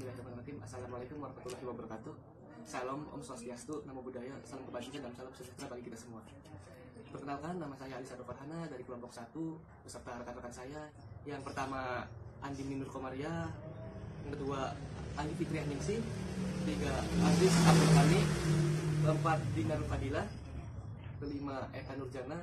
Bismillahirrahmanirrahim. Assalamualaikum warahmatullahi wabarakatuh. Salam, Om Swastiastu, Namo Buddhaya, salam kebajikan dan salam sejahtera bagi kita semua. Perkenalkan, nama saya Alisado Farhana dari kelompok 1 beserta rekan-rekan saya. Yang pertama Andi Minur Komaria, yang kedua Andi Fitriah Ningsih, ketiga Aziz Abdul Ghani, keempat Dinar Fadilah, kelima Eka Nurjana,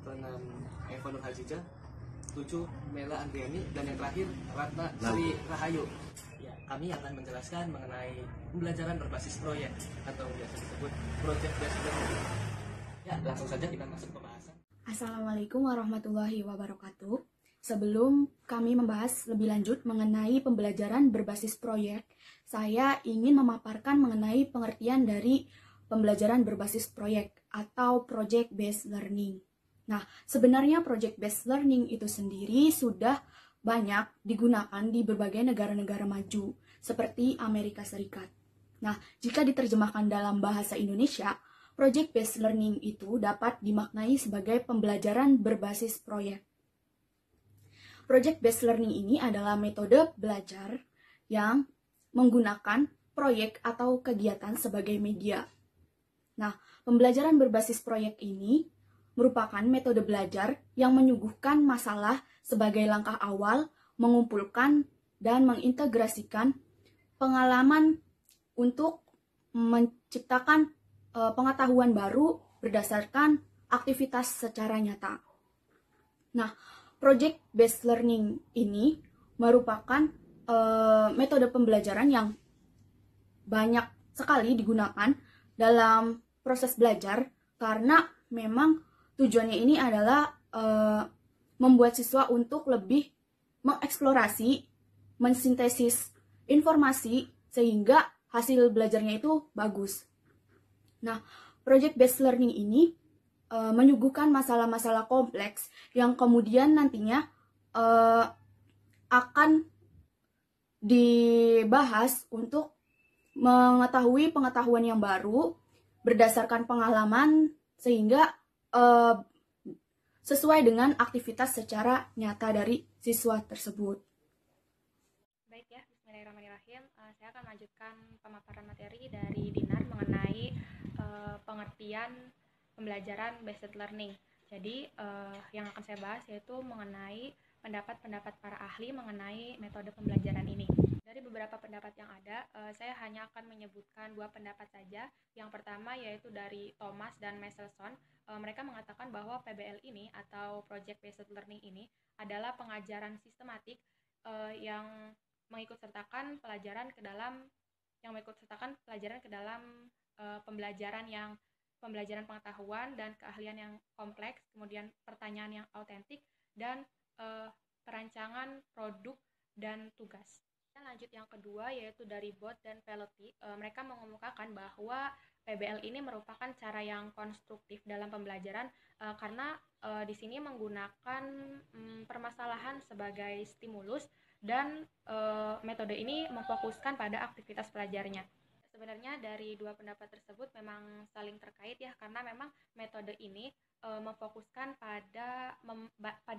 keenam Eva Nur Hajijah, 7 Mela Andriani, dan yang terakhir Ratna Sri Rahayu. Ya, kami akan menjelaskan mengenai pembelajaran berbasis proyek atau biasa disebut project based learning. Ya, langsung saja kita masuk ke pembahasan. Assalamualaikum warahmatullahi wabarakatuh. Sebelum kami membahas lebih lanjut mengenai pembelajaran berbasis proyek, saya ingin memaparkan mengenai pengertian dari pembelajaran berbasis proyek atau project based learning. Nah, sebenarnya project based learning itu sendiri sudah banyak digunakan di berbagai negara-negara maju, seperti Amerika Serikat. Nah, jika diterjemahkan dalam bahasa Indonesia, project based learning itu dapat dimaknai sebagai pembelajaran berbasis proyek. Project based learning ini adalah metode belajar yang menggunakan proyek atau kegiatan sebagai media. Nah, pembelajaran berbasis proyek ini merupakan metode belajar yang menyuguhkan masalah sebagai langkah awal, mengumpulkan dan mengintegrasikan pengalaman untuk menciptakan pengetahuan baru berdasarkan aktivitas secara nyata. Nah, project based learning ini merupakan metode pembelajaran yang banyak sekali digunakan dalam proses belajar karena memang tujuannya ini adalah membuat siswa untuk lebih mengeksplorasi, mensintesis informasi sehingga hasil belajarnya itu bagus. Nah, project based learning ini menyuguhkan masalah-masalah kompleks yang kemudian nantinya akan dibahas untuk mengetahui pengetahuan yang baru berdasarkan pengalaman sehingga sesuai dengan aktivitas secara nyata dari siswa tersebut. Baik ya, bismillahirrahmanirrahim. Saya akan melanjutkan pemaparan materi dari Dinar mengenai pengertian pembelajaran based learning. Jadi yang akan saya bahas yaitu mengenai pendapat-pendapat para ahli mengenai metode pembelajaran ini. Dari beberapa pendapat yang ada, saya hanya akan menyebutkan 2 pendapat saja. Yang pertama yaitu dari Thomas dan Michelson. Mereka mengatakan bahwa PBL ini atau Project Based Learning ini adalah pengajaran sistematik yang mengikutsertakan pelajaran ke dalam pembelajaran pengetahuan dan keahlian yang kompleks, kemudian pertanyaan yang autentik dan perancangan produk dan tugas. Dan lanjut yang kedua yaitu dari Bot dan Pelotti. Mereka mengemukakan bahwa PBL ini merupakan cara yang konstruktif dalam pembelajaran karena di sini menggunakan permasalahan sebagai stimulus dan metode ini memfokuskan pada aktivitas pelajarnya. Sebenarnya dari 2 pendapat tersebut memang saling terkait ya, karena memang metode ini memfokuskan pada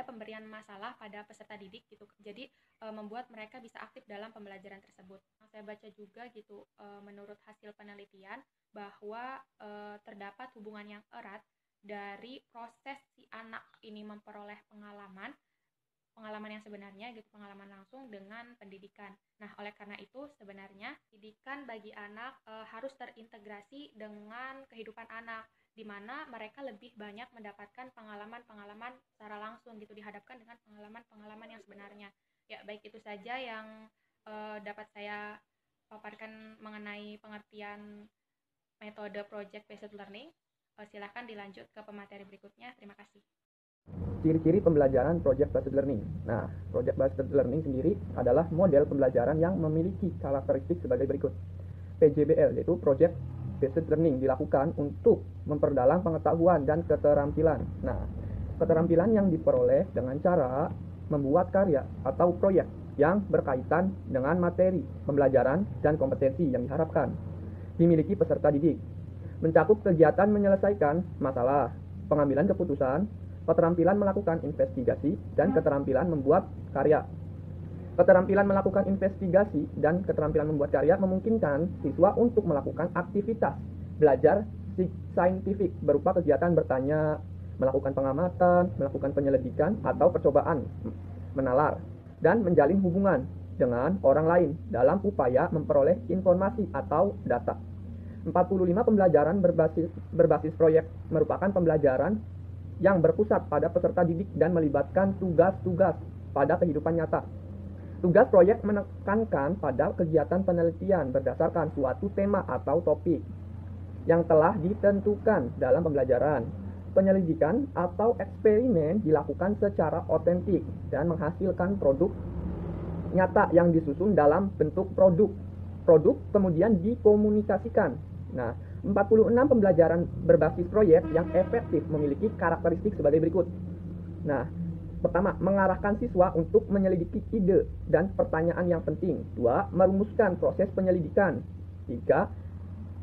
pemberian masalah pada peserta didik gitu. Jadi membuat mereka bisa aktif dalam pembelajaran tersebut. Saya baca juga gitu, menurut hasil penelitian bahwa terdapat hubungan yang erat dari proses si anak ini memperoleh pengalaman yang sebenarnya gitu, pengalaman langsung dengan pendidikan. Nah, oleh karena itu sebenarnya pendidikan bagi anak harus terintegrasi dengan kehidupan anak, di mana mereka lebih banyak mendapatkan pengalaman-pengalaman secara langsung gitu, dihadapkan dengan pengalaman-pengalaman yang sebenarnya. Ya, baik itu saja yang dapat saya paparkan mengenai pengertian metode project based learning. Silahkan dilanjut ke pemateri berikutnya. Terima kasih. Ciri-ciri pembelajaran project based learning. Nah, project based learning sendiri adalah model pembelajaran yang memiliki karakteristik sebagai berikut. PJBL yaitu project based learning dilakukan untuk memperdalam pengetahuan dan keterampilan. Nah, keterampilan yang diperoleh dengan cara membuat karya atau proyek yang berkaitan dengan materi pembelajaran dan kompetensi yang diharapkan dimiliki peserta didik. Mencakup kegiatan menyelesaikan masalah, pengambilan keputusan, keterampilan melakukan investigasi, dan keterampilan membuat karya. Keterampilan melakukan investigasi dan keterampilan membuat karya memungkinkan siswa untuk melakukan aktivitas belajar saintifik berupa kegiatan bertanya, melakukan pengamatan, melakukan penyelidikan atau percobaan menalar, dan menjalin hubungan dengan orang lain dalam upaya memperoleh informasi atau data. 45 pembelajaran berbasis proyek merupakan pembelajaran yang berpusat pada peserta didik dan melibatkan tugas-tugas pada kehidupan nyata. Tugas proyek menekankan pada kegiatan penelitian berdasarkan suatu tema atau topik yang telah ditentukan dalam pembelajaran. Penyelidikan atau eksperimen dilakukan secara otentik dan menghasilkan produk nyata yang disusun dalam bentuk produk. Produk kemudian dikomunikasikan. Nah, 46 pembelajaran berbasis proyek yang efektif memiliki karakteristik sebagai berikut. Nah, pertama, mengarahkan siswa untuk menyelidiki ide dan pertanyaan yang penting. 2, merumuskan proses penyelidikan. 3,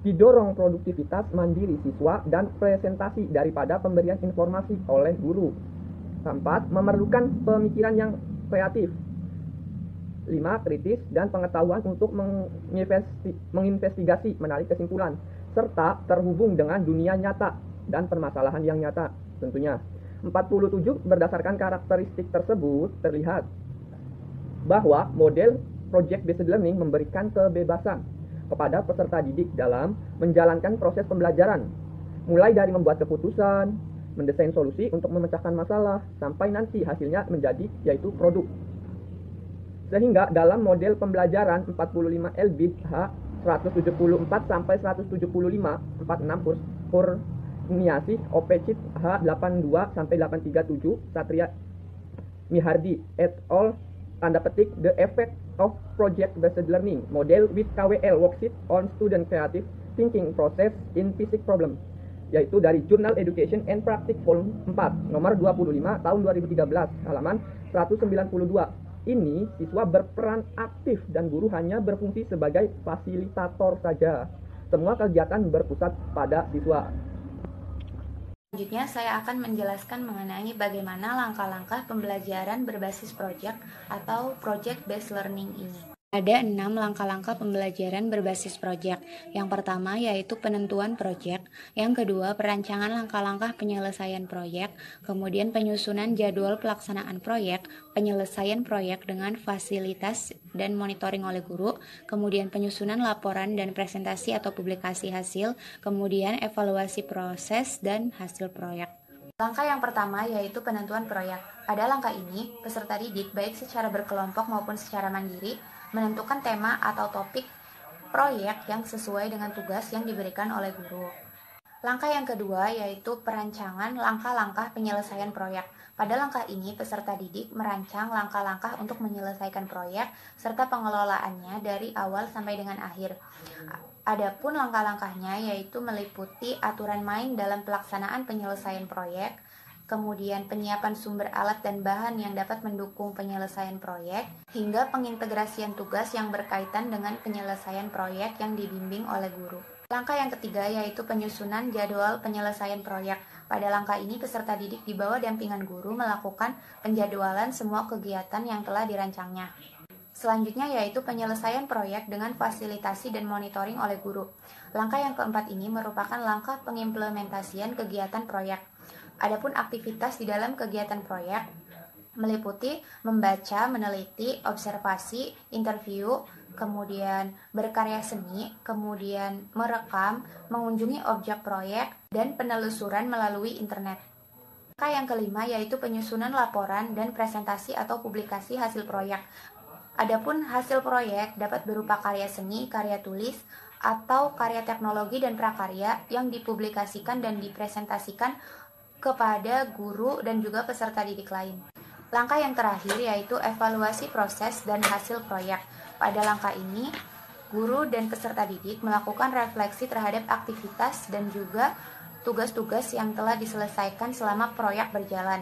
didorong produktivitas mandiri siswa dan presentasi daripada pemberian informasi oleh guru. 4, memerlukan pemikiran yang kreatif. 5, kritis dan pengetahuan untuk menginvestigasi, menarik kesimpulan, serta terhubung dengan dunia nyata dan permasalahan yang nyata tentunya. 47 berdasarkan karakteristik tersebut terlihat bahwa model project based learning memberikan kebebasan kepada peserta didik dalam menjalankan proses pembelajaran, mulai dari membuat keputusan, mendesain solusi untuk memecahkan masalah, sampai nanti hasilnya menjadi yaitu produk. Sehingga dalam model pembelajaran 45 LBH 174 sampai 175 46 Kurniasih OPCIT H82 sampai 837 Satria Mihardi et al. Tanda petik The Effect of Project Based Learning Model with KWL Worksheet on Student Creative Thinking Process in Physics Problem, yaitu dari Journal Education and Practice Volume 4 nomor 25 tahun 2013 halaman 192. Ini siswa berperan aktif dan guru hanya berfungsi sebagai fasilitator saja. Semua kegiatan berpusat pada siswa. Selanjutnya saya akan menjelaskan mengenai bagaimana langkah-langkah pembelajaran berbasis project atau project based learning ini. Ada 6 langkah-langkah pembelajaran berbasis proyek. Yang pertama yaitu penentuan proyek, yang kedua perancangan langkah-langkah penyelesaian proyek, kemudian penyusunan jadwal pelaksanaan proyek, penyelesaian proyek dengan fasilitas dan monitoring oleh guru, kemudian penyusunan laporan dan presentasi atau publikasi hasil, kemudian evaluasi proses dan hasil proyek. Langkah yang pertama yaitu penentuan proyek. Pada langkah ini, peserta didik baik secara berkelompok maupun secara mandiri menentukan tema atau topik proyek yang sesuai dengan tugas yang diberikan oleh guru. Langkah yang kedua yaitu perancangan langkah-langkah penyelesaian proyek. Pada langkah ini, peserta didik merancang langkah-langkah untuk menyelesaikan proyek serta pengelolaannya dari awal sampai dengan akhir. Adapun langkah-langkahnya yaitu meliputi aturan main dalam pelaksanaan penyelesaian proyek, kemudian penyiapan sumber alat dan bahan yang dapat mendukung penyelesaian proyek, hingga pengintegrasian tugas yang berkaitan dengan penyelesaian proyek yang dibimbing oleh guru. Langkah yang ketiga yaitu penyusunan jadwal penyelesaian proyek. Pada langkah ini, peserta didik di bawah dampingan guru melakukan penjadwalan semua kegiatan yang telah dirancangnya. Selanjutnya yaitu penyelesaian proyek dengan fasilitasi dan monitoring oleh guru. Langkah yang keempat ini merupakan langkah pengimplementasian kegiatan proyek. Adapun aktivitas di dalam kegiatan proyek meliputi membaca, meneliti, observasi, interview, kemudian berkarya seni, kemudian merekam, mengunjungi objek proyek, dan penelusuran melalui internet. Langkah yang kelima yaitu penyusunan laporan dan presentasi atau publikasi hasil proyek. Adapun hasil proyek dapat berupa karya seni, karya tulis, atau karya teknologi dan prakarya yang dipublikasikan dan dipresentasikan kepada guru dan juga peserta didik lain. Langkah yang terakhir yaitu evaluasi proses dan hasil proyek. Pada langkah ini, guru dan peserta didik melakukan refleksi terhadap aktivitas dan juga tugas-tugas yang telah diselesaikan selama proyek berjalan.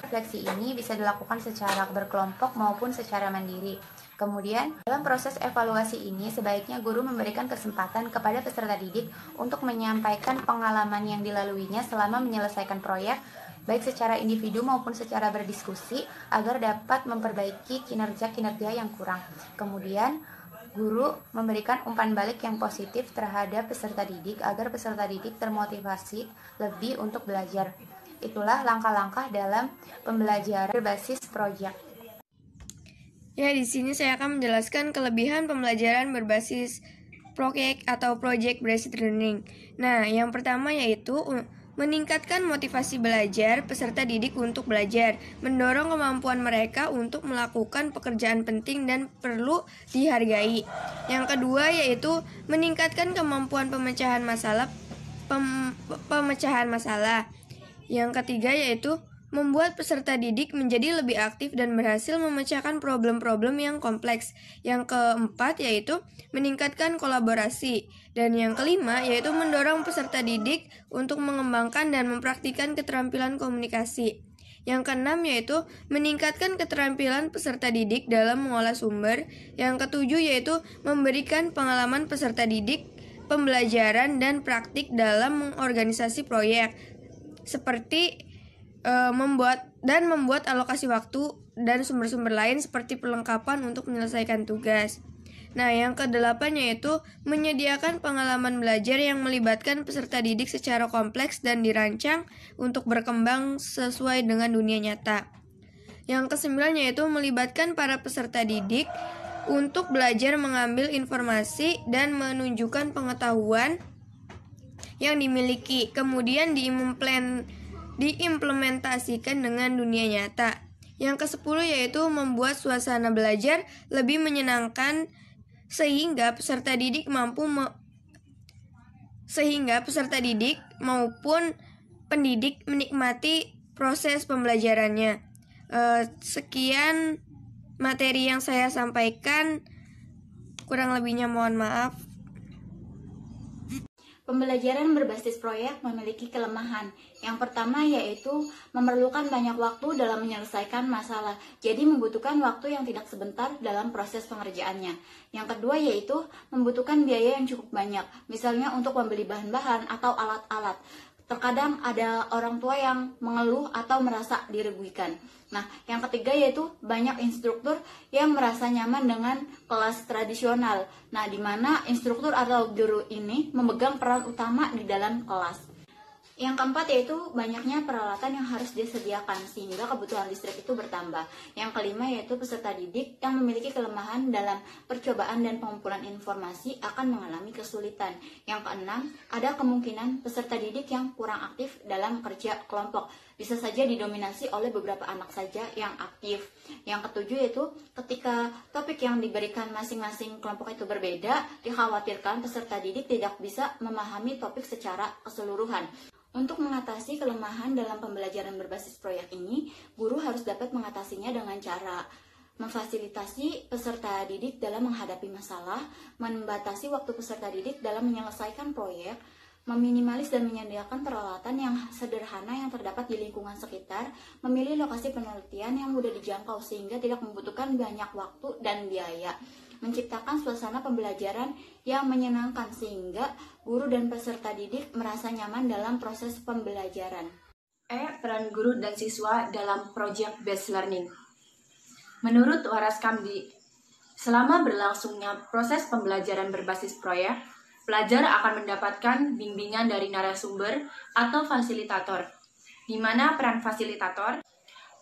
Refleksi ini bisa dilakukan secara berkelompok maupun secara mandiri. Kemudian, dalam proses evaluasi ini, sebaiknya guru memberikan kesempatan kepada peserta didik untuk menyampaikan pengalaman yang dilaluinya selama menyelesaikan proyek baik secara individu maupun secara berdiskusi agar dapat memperbaiki kinerja-kinerja yang kurang. Kemudian, guru memberikan umpan balik yang positif terhadap peserta didik agar peserta didik termotivasi lebih untuk belajar. Itulah langkah-langkah dalam pembelajaran berbasis proyek. Ya, di sini saya akan menjelaskan kelebihan pembelajaran berbasis proyek atau project based learning. Nah, yang pertama yaitu meningkatkan motivasi belajar peserta didik untuk belajar, mendorong kemampuan mereka untuk melakukan pekerjaan penting dan perlu dihargai. Yang kedua yaitu meningkatkan kemampuan pemecahan masalah. Yang ketiga yaitu membuat peserta didik menjadi lebih aktif dan berhasil memecahkan problem-problem yang kompleks. Yang keempat yaitu meningkatkan kolaborasi. Dan yang kelima yaitu mendorong peserta didik untuk mengembangkan dan mempraktikkan keterampilan komunikasi. Yang keenam yaitu meningkatkan keterampilan peserta didik dalam mengolah sumber. Yang ketujuh yaitu memberikan pengalaman peserta didik, pembelajaran dan praktik dalam mengorganisasi proyek, seperti membuat alokasi waktu dan sumber-sumber lain seperti perlengkapan untuk menyelesaikan tugas. Nah, yang kedelapan yaitu menyediakan pengalaman belajar yang melibatkan peserta didik secara kompleks dan dirancang untuk berkembang sesuai dengan dunia nyata. Yang kesembilan yaitu melibatkan para peserta didik untuk belajar mengambil informasi dan menunjukkan pengetahuan yang dimiliki, kemudian diimplementasikan dengan dunia nyata. Yang ke-10 yaitu membuat suasana belajar lebih menyenangkan sehingga peserta didik maupun pendidik menikmati proses pembelajarannya. Sekian materi yang saya sampaikan, kurang lebihnya mohon maaf. Pembelajaran berbasis proyek memiliki kelemahan. Yang pertama yaitu memerlukan banyak waktu dalam menyelesaikan masalah, jadi membutuhkan waktu yang tidak sebentar dalam proses pengerjaannya. Yang kedua yaitu membutuhkan biaya yang cukup banyak, misalnya untuk membeli bahan-bahan atau alat-alat. Terkadang ada orang tua yang mengeluh atau merasa dirugikan. Nah, yang ketiga yaitu banyak instruktur yang merasa nyaman dengan kelas tradisional. Nah, di mana instruktur atau guru ini memegang peran utama di dalam kelas. Yang keempat yaitu banyaknya peralatan yang harus disediakan sehingga kebutuhan listrik itu bertambah. Yang kelima yaitu peserta didik yang memiliki kelemahan dalam percobaan dan pengumpulan informasi akan mengalami kesulitan. Yang keenam, ada kemungkinan peserta didik yang kurang aktif dalam kerja kelompok. Bisa saja didominasi oleh beberapa anak saja yang aktif. Yang ketujuh yaitu ketika topik yang diberikan masing-masing kelompok itu berbeda, dikhawatirkan peserta didik tidak bisa memahami topik secara keseluruhan. Untuk mengatasi kelemahan dalam pembelajaran berbasis proyek ini, guru harus dapat mengatasinya dengan cara memfasilitasi peserta didik dalam menghadapi masalah, membatasi waktu peserta didik dalam menyelesaikan proyek, meminimalis dan menyediakan peralatan yang sederhana yang terdapat di lingkungan sekitar, memilih lokasi penelitian yang mudah dijangkau sehingga tidak membutuhkan banyak waktu dan biaya, menciptakan suasana pembelajaran yang menyenangkan sehingga guru dan peserta didik merasa nyaman dalam proses pembelajaran. Peran guru dan siswa dalam project based learning. Menurut Waras Kamdi, selama berlangsungnya proses pembelajaran berbasis proyek, pelajar akan mendapatkan bimbingan dari narasumber atau fasilitator. Di mana peran fasilitator?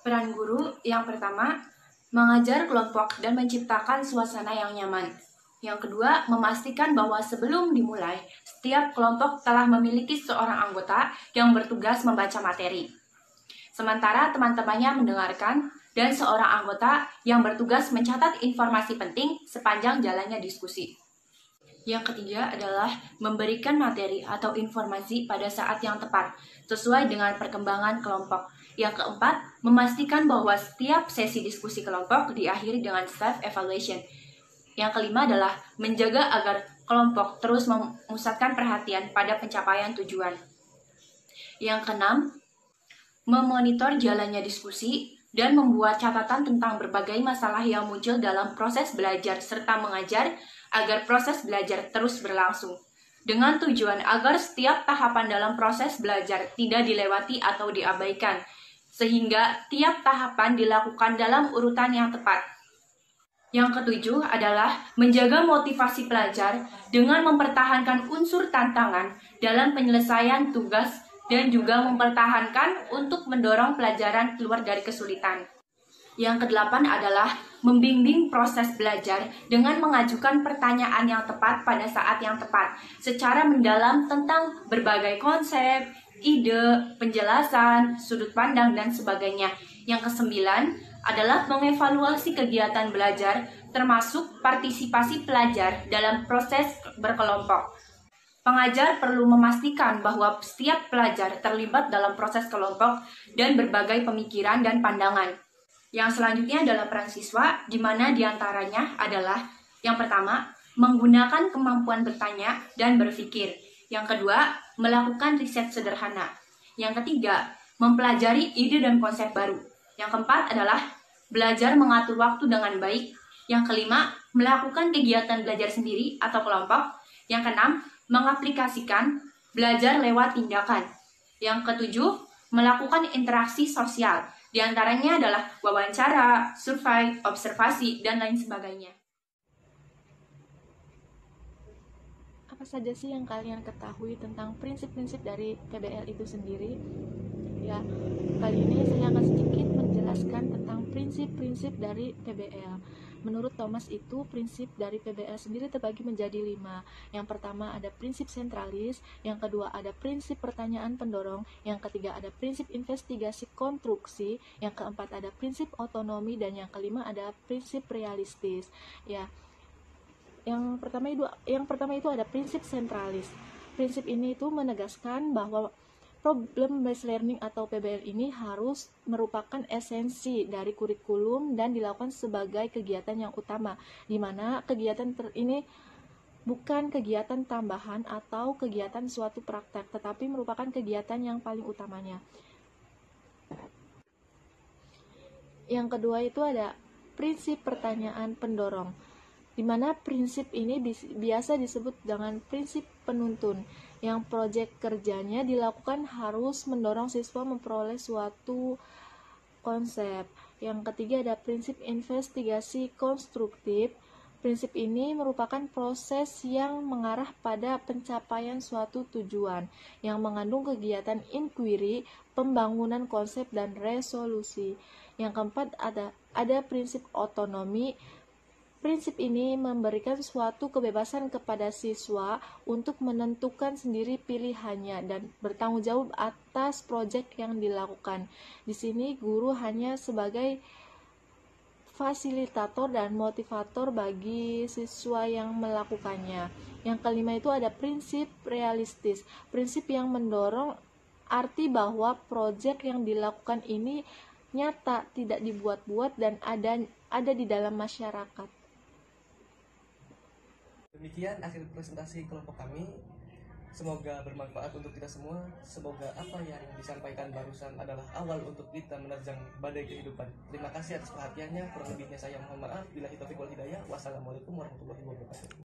Peran guru yang pertama, mengajar kelompok dan menciptakan suasana yang nyaman. Yang kedua, memastikan bahwa sebelum dimulai, setiap kelompok telah memiliki seorang anggota yang bertugas membaca materi. Sementara teman-temannya mendengarkan, dan seorang anggota yang bertugas mencatat informasi penting sepanjang jalannya diskusi. Yang ketiga adalah memberikan materi atau informasi pada saat yang tepat, sesuai dengan perkembangan kelompok. Yang keempat, memastikan bahwa setiap sesi diskusi kelompok diakhiri dengan self-evaluation. Yang kelima adalah menjaga agar kelompok terus memusatkan perhatian pada pencapaian tujuan. Yang keenam, memonitor jalannya diskusi dan membuat catatan tentang berbagai masalah yang muncul dalam proses belajar serta mengajar agar proses belajar terus berlangsung. dengan tujuan agar setiap tahapan dalam proses belajar tidak dilewati atau diabaikan, sehingga tiap tahapan dilakukan dalam urutan yang tepat. Yang ketujuh adalah menjaga motivasi pelajar dengan mempertahankan unsur tantangan dalam penyelesaian tugas dan juga mempertahankan untuk mendorong pelajaran keluar dari kesulitan. Yang kedelapan adalah membimbing proses belajar dengan mengajukan pertanyaan yang tepat pada saat yang tepat, secara mendalam tentang berbagai konsep, ide, penjelasan, sudut pandang, dan sebagainya. Yang kesembilan adalah mengevaluasi kegiatan belajar, termasuk partisipasi pelajar dalam proses berkelompok. Pengajar perlu memastikan bahwa setiap pelajar terlibat dalam proses kelompok dan berbagai pemikiran dan pandangan. Yang selanjutnya adalah peran siswa, di mana diantaranya adalah yang pertama, menggunakan kemampuan bertanya dan berpikir. Yang kedua, melakukan riset sederhana. Yang ketiga, mempelajari ide dan konsep baru. Yang keempat adalah belajar mengatur waktu dengan baik. Yang kelima, melakukan kegiatan belajar sendiri atau kelompok. Yang keenam, mengaplikasikan belajar lewat tindakan. Yang ketujuh, melakukan interaksi sosial. Di antaranya adalah wawancara, survei, observasi, dan lain sebagainya. Apa saja sih yang kalian ketahui tentang prinsip-prinsip dari PBL itu sendiri? Ya, kali ini saya akan sedikit menjelaskan tentang prinsip-prinsip dari PBL. Menurut Thomas itu, prinsip dari PBL sendiri terbagi menjadi 5. Yang pertama ada prinsip sentralis, yang kedua ada prinsip pertanyaan pendorong, yang ketiga ada prinsip investigasi konstruksi, yang keempat ada prinsip otonomi, dan yang kelima ada prinsip realistis. Ya, yang pertama itu ada prinsip sentralis. Prinsip ini itu menegaskan bahwa problem based learning atau PBL ini harus merupakan esensi dari kurikulum dan dilakukan sebagai kegiatan yang utama, di mana kegiatan ini bukan kegiatan tambahan atau kegiatan suatu praktek, tetapi merupakan kegiatan yang paling utamanya. Yang kedua itu ada prinsip pertanyaan pendorong, di mana prinsip ini biasa disebut dengan prinsip penuntun, yang proyek kerjanya dilakukan harus mendorong siswa memperoleh suatu konsep. Yang ketiga ada prinsip investigasi konstruktif. Prinsip ini merupakan proses yang mengarah pada pencapaian suatu tujuan, yang mengandung kegiatan inquiry, pembangunan konsep, dan resolusi. Yang keempat ada prinsip otonomi. Prinsip ini memberikan suatu kebebasan kepada siswa untuk menentukan sendiri pilihannya dan bertanggung jawab atas proyek yang dilakukan. Di sini guru hanya sebagai fasilitator dan motivator bagi siswa yang melakukannya. Yang kelima itu ada prinsip realistis. Prinsip yang mendorong arti bahwa proyek yang dilakukan ini nyata, tidak dibuat-buat, dan ada di dalam masyarakat. Demikian akhir presentasi kelompok kami. Semoga bermanfaat untuk kita semua. Semoga apa yang disampaikan barusan adalah awal untuk kita menerjang badai kehidupan. Terima kasih atas perhatiannya. Kurang lebihnya saya mohon maaf. Billahi taufiq wal hidayah. Wassalamualaikum warahmatullahi wabarakatuh.